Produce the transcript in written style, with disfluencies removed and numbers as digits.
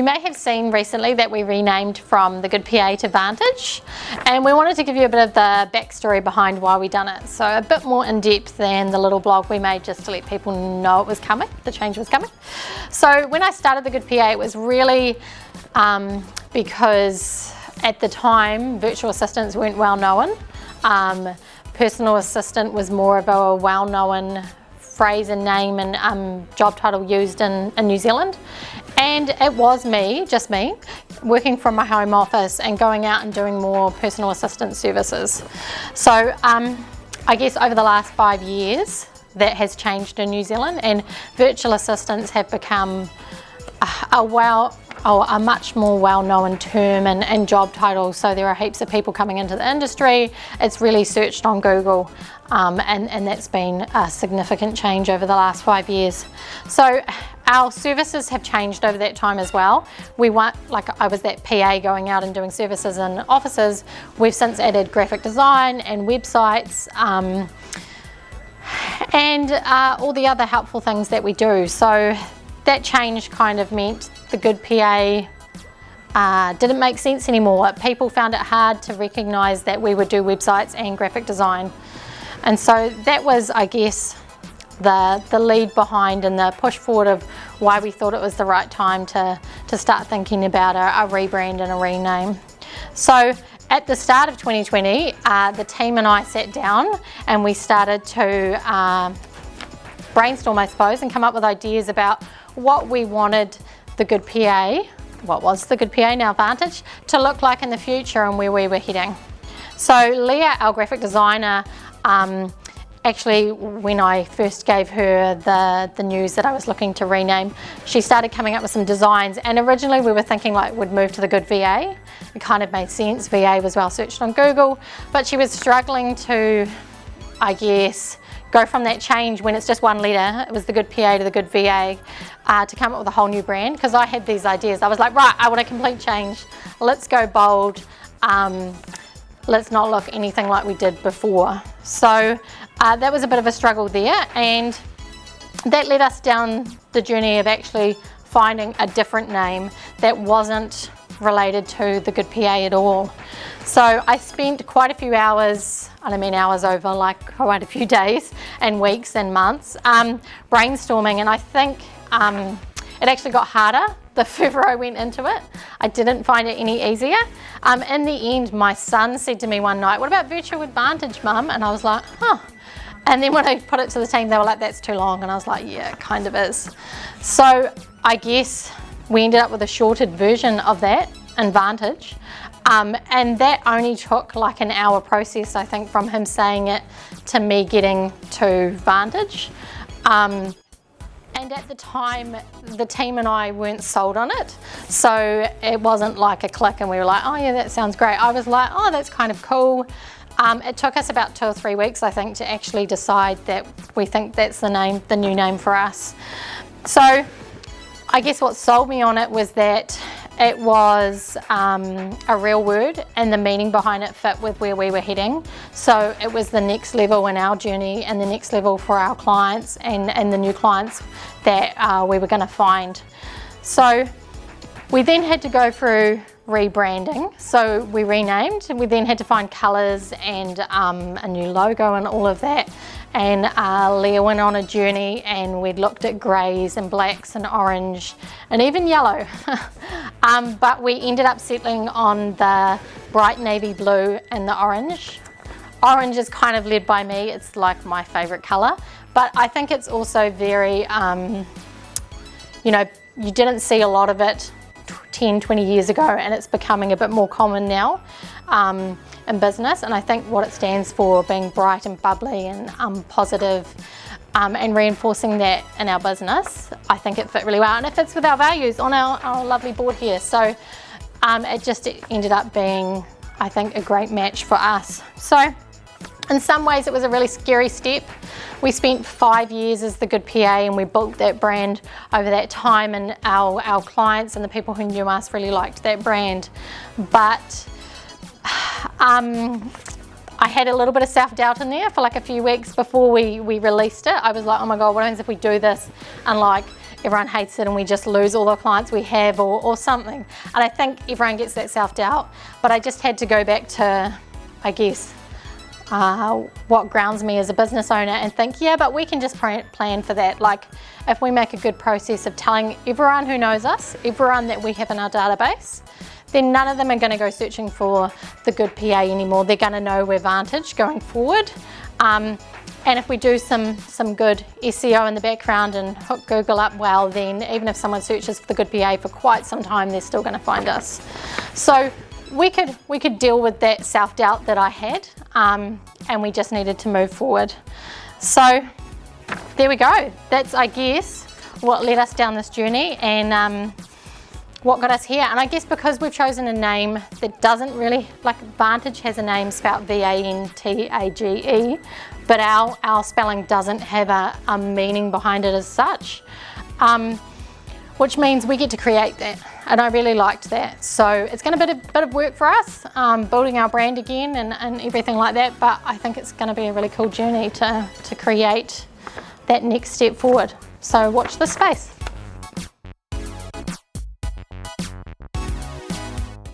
You may have seen recently that we renamed from the Good PA to Vantage, and we wanted to give you a bit of the backstory behind why we done it. So a bit more in depth than the little blog we made just to let people know it was coming, the change was coming. So when I started the Good PA, it was really because at the time virtual assistants weren't well known. Personal assistant was more of a well-known phrase and name and job title used in New Zealand. And it was me, just me, working from my home office and going out and doing more personal assistant services. So I guess over the last 5 years that has changed in New Zealand, and virtual assistants have become a much more well-known term and job title. So there are heaps of people coming into the industry. It's really searched on Google, and that's been a significant change over the last 5 years. So our services have changed over that time as well. We weren't, like I was that PA going out and doing services in offices. We've since added graphic design and websites, and all the other helpful things that we do. So that change kind of meant the Good PA didn't make sense anymore. People found it hard to recognise that we would do websites and graphic design. And so that was, I guess, the lead behind and the push forward of why we thought it was the right time to start thinking about a rebrand and a rename. So at the start of 2020, the team and I sat down and we started to brainstorm, I suppose, and come up with ideas about what we wanted the Good PA, what was the Good PA, now Vantage, to look like in the future and where we were heading. So Leah, our graphic designer, actually when I first gave her the news that I was looking to rename, she started coming up with some designs, and originally we were thinking like we'd move to the Good VA. It kind of made sense, VA was well searched on Google, but she was struggling to, I guess, go from that change when it's just one letter, it was the Good PA to the Good VA, to come up with a whole new brand, because I had these ideas. I was like, right, I want a complete change. Let's go bold. Let's not look anything like we did before. So that was a bit of a struggle there, and that led us down the journey of actually finding a different name that wasn't related to the Good PA at all. So I spent quite a few hours, I don't mean hours over, like quite a few days and weeks and months, brainstorming, and I think it actually got harder the further I went into it. I didn't find it any easier. In the end, my son said to me one night, "What about Virtual Advantage, Mum?" And I was like, huh. And then when I put it to the team, they were like, "That's too long." And I was like, yeah, it kind of is. So I guess we ended up with a shortened version of that, Vantage. And that only took like an hour process, I think, from him saying it to me getting to Vantage. And at the time, the team and I weren't sold on it. So it wasn't like a click and we were like, oh yeah, that sounds great. I was like, oh, that's kind of cool. It took us about 2 or 3 weeks, I think, to actually decide that we think that's the new name for us. So I guess what sold me on it was that it was a real word and the meaning behind it fit with where we were heading. So it was the next level in our journey and the next level for our clients and the new clients that we were going to find. So we then had to go through rebranding. So we renamed, and we then had to find colours and a new logo and all of that. And Leah went on a journey and we'd looked at greys and blacks and orange and even yellow. But we ended up settling on the bright navy blue and the orange. Orange is kind of led by me, it's like my favourite colour, but I think it's also very, you know, you didn't see a lot of it 10, 20 years ago, and it's becoming a bit more common now in business. And I think what it stands for, being bright and bubbly and positive, and reinforcing that in our business, I think it fit really well, and it fits with our values on our lovely board here. So it ended up being, I think, a great match for us. So in some ways it was a really scary step. We spent 5 years as the Good PA and we built that brand over that time, and our clients and the people who knew us really liked that brand. But I had a little bit of self-doubt in there for like a few weeks before we released it. I was like, oh my God, what happens if we do this and like everyone hates it and we just lose all the clients we have or something. And I think everyone gets that self-doubt, but I just had to go back to, I guess, what grounds me as a business owner and think, yeah, but we can just plan for that. Like if we make a good process of telling everyone who knows us, everyone that we have in our database, then none of them are going to go searching for the good PA anymore. They're going to know we're Vantage going forward. And if we do some good SEO in the background and hook Google up well, then even if someone searches for the good PA for quite some time, they're still going to find us. So we could deal with that self-doubt that I had, and we just needed to move forward. So there we go. That's, I guess, what led us down this journey and what got us here. And I guess because we've chosen a name that doesn't really, like Vantage has a name spelled V-A-N-T-A-G-E, but our spelling doesn't have a meaning behind it as such, which means we get to create that. And I really liked that. So it's going to be a bit of work for us, building our brand again and everything like that, but I think it's going to be a really cool journey to create that next step forward. So watch this space.